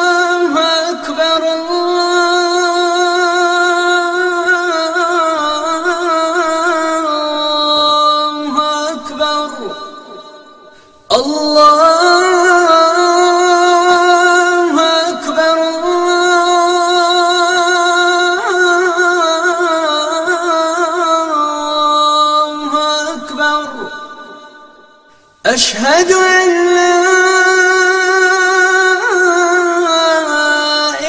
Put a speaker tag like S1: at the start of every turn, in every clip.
S1: الله أكبر الله أكبر الله أكبر الله أكبر أشهد أن لا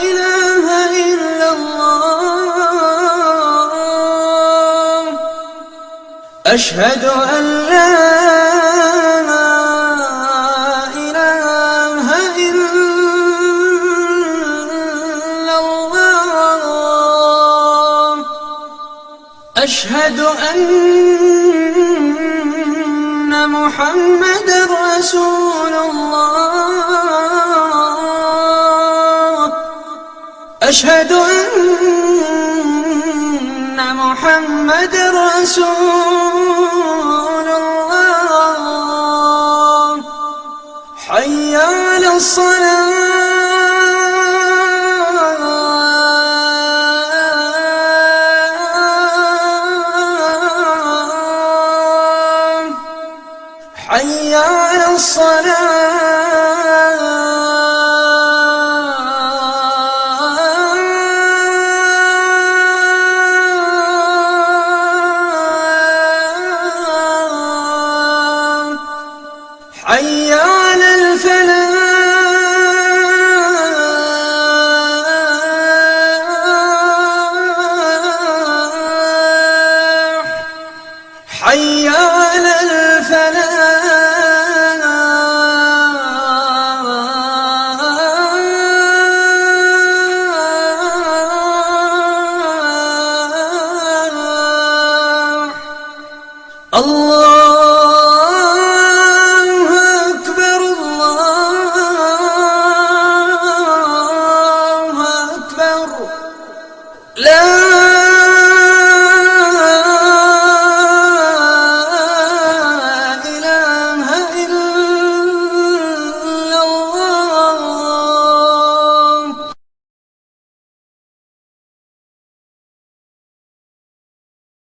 S1: إله إلا الله أشهد أن لا إله إلا الله أشهد أن محمد رسول الله أشهد أن محمد رسول الله حي على حي على الصلاة حي على الفلاح حي على الفلاح